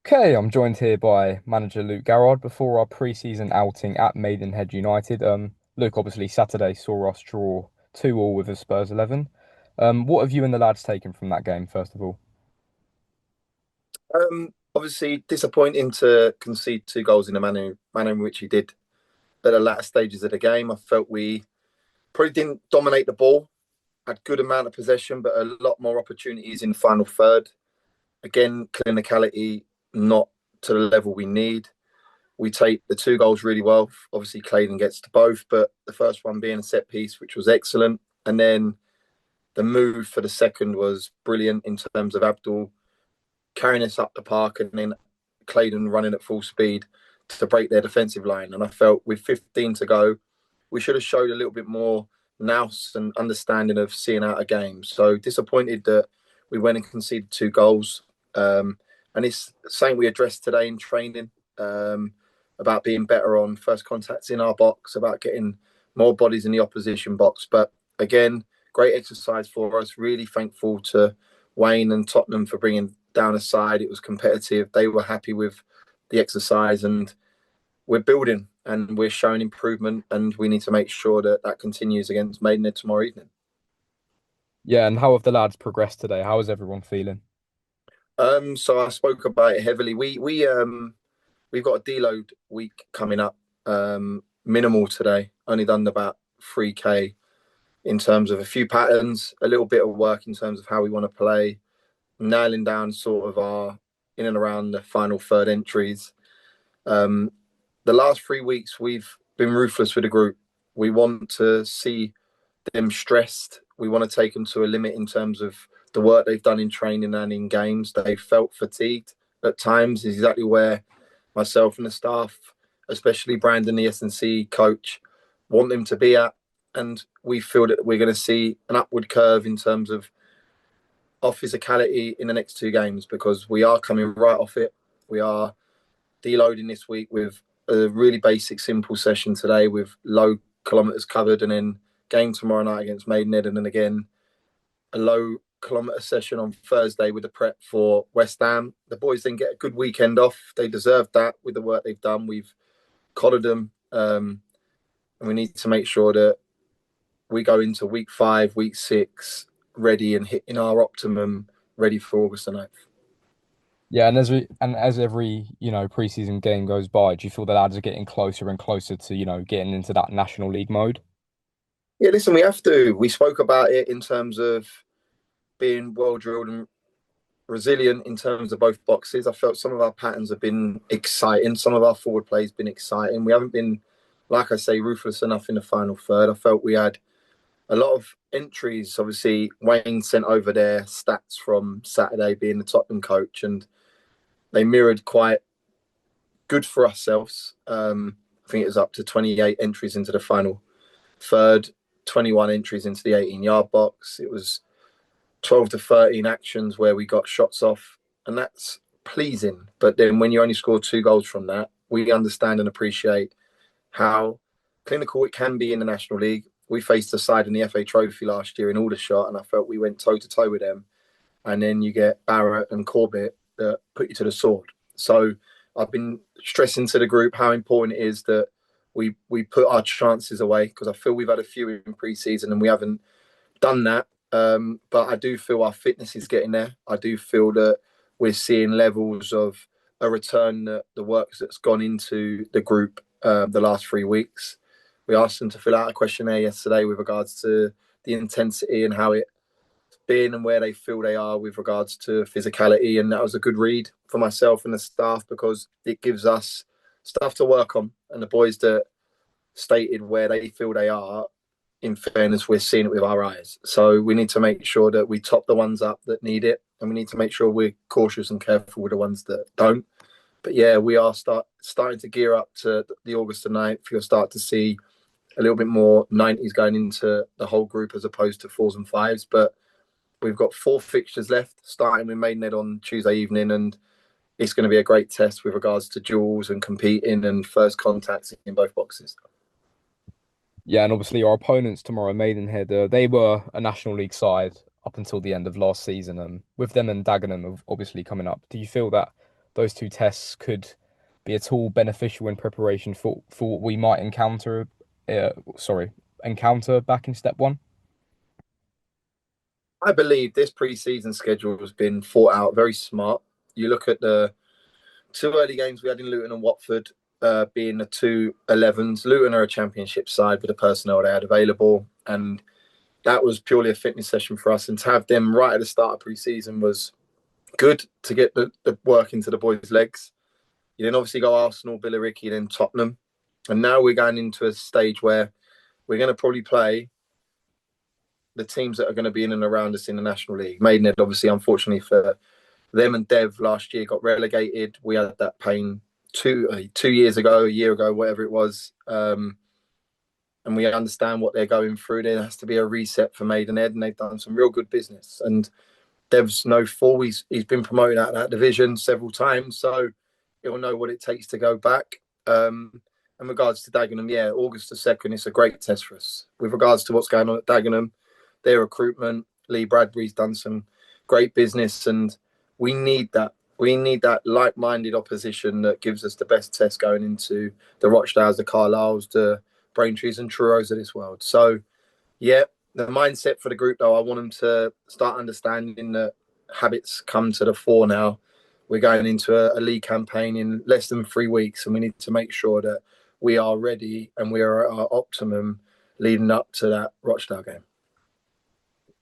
Okay, I'm joined here by manager Luke Garrard before our pre-season outing at Maidenhead United. Luke, obviously Saturday saw us draw 2-2 with the Spurs 11. What have you and the lads taken from that game, first of all? Obviously disappointing to concede two goals in the manner in which he did at the latter stages of the game. I felt we probably didn't dominate the ball, had good amount of possession, but a lot more opportunities in the final third. Again, clinicality not to the level we need. We take the two goals really well. Obviously, Claydon gets to both, but the first one being a set piece, which was excellent. And then the move for the second was brilliant in terms of Abdul carrying us up the park and then Claydon running at full speed to break their defensive line. And I felt with 15 to go, we should have showed a little bit more nous and understanding of seeing out a game. So disappointed that we went and conceded two goals. And it's something we addressed today in training about being better on first contacts in our box, about getting more bodies in the opposition box. But again, great exercise for us. Really thankful to Wayne and Tottenham for bringing down a side. It was competitive. They were happy with the exercise, and we're building and we're showing improvement. And we need to make sure that that continues against Maidenhead tomorrow evening. Yeah, and how have the lads progressed today? How is everyone feeling? So I spoke about it heavily. We've got a deload week coming up. Minimal today. Only done about 3K in terms of a few patterns, a little bit of work in terms of how we want to play, nailing down sort of our in and around the final third entries. Um, the last 3 weeks, we've been ruthless with the group. We want to see them stressed. We want to take them to a limit in terms of the work they've done in training and in games. They felt fatigued at times, is exactly where myself and the staff, especially Brandon, the S&C coach, want them to be at. And we feel that we're going to see an upward curve in terms of our physicality in the next two games because we are coming right off it. We are deloading this week with a really basic, simple session today with low kilometres covered, and then game tomorrow night against Maidenhead, and then again a low kilometre session on Thursday with the prep for West Ham. The boys then get a good weekend off. They deserve that with the work they've done. We've collared them, and we need to make sure that we go into week 5, week 6 ready and hitting our optimum, ready for August the 9th. Yeah, and as every, pre-season game goes by, do you feel the lads are getting closer and closer to, getting into that National League mode? Yeah, listen, we have to. We spoke about it in terms of being well drilled and resilient in terms of both boxes. I felt some of our patterns have been exciting. Some of our forward play has been exciting. We haven't been, like I say, ruthless enough in the final third. I felt we had a lot of entries. Obviously, Wayne sent over their stats from Saturday being the Tottenham coach, and they mirrored quite good for ourselves. I think it was up to 28 entries into the final third, 21 entries into the 18-yard box. It was 12 to 13 actions where we got shots off, and that's pleasing. But then when you only score two goals from that, we understand and appreciate how clinical it can be in the National League. We faced a side in the FA Trophy last year in Aldershot, and I felt we went toe to toe with them. And then you get Barrett and Corbett that put you to the sword. So I've been stressing to the group how important it is that we put our chances away because I feel we've had a few in pre-season and we haven't done that. But I do feel our fitness is getting there. I do feel that we're seeing levels of a return that the work that's gone into the group the last 3 weeks. We asked them to fill out a questionnaire yesterday with regards to the intensity and how it's been and where they feel they are with regards to physicality. And that was a good read for myself and the staff because it gives us stuff to work on. And the boys that stated where they feel they are, in fairness, we're seeing it with our eyes. So we need to make sure that we top the ones up that need it, and we need to make sure we're cautious and careful with the ones that don't. But yeah, we are starting to gear up to the August the 9th. You'll start to see a little bit more 90s going into the whole group as opposed to fours and fives. But we've got 4 fixtures left, starting with Maidenhead on Tuesday evening, and it's going to be a great test with regards to duels and competing and first contacts in both boxes. Yeah, and obviously our opponents tomorrow, Maidenhead, they were a National League side up until the end of last season. With them and Dagenham obviously coming up, do you feel that those two tests could be at all beneficial in preparation for what we might encounter back in step one? I believe this pre-season schedule has been thought out very smart. You look at the two early games we had in Luton and Watford, being the two 11s. Luton are a championship side with the personnel they had available, and that was purely a fitness session for us. And to have them right at the start of pre-season was good to get the work into the boys' legs. You then obviously go Arsenal, Billericay, then Tottenham. And now we're going into a stage where we're going to probably play the teams that are going to be in and around us in the National League. Maidenhead, obviously, unfortunately for them and Dev last year, got relegated. We had that pain 2 years ago, a year ago, whatever it was. And we understand what they're going through. There has to be a reset for Maidenhead, and they've done some real good business. And Dev's no fool. He's been promoted out of that division several times, so he'll know what it takes to go back. In regards to Dagenham, yeah, August the 2nd, it's a great test for us. With regards to what's going on at Dagenham, their recruitment, Lee Bradbury's done some great business, and we need that. We need that like-minded opposition that gives us the best test going into the Rochdales, the Carlisles, the Braintrees and Truros of this world. So, yeah, the mindset for the group, though, I want them to start understanding that habits come to the fore now. We're going into a league campaign in less than 3 weeks, and we need to make sure that we are ready and we are at our optimum leading up to that Rochdale game.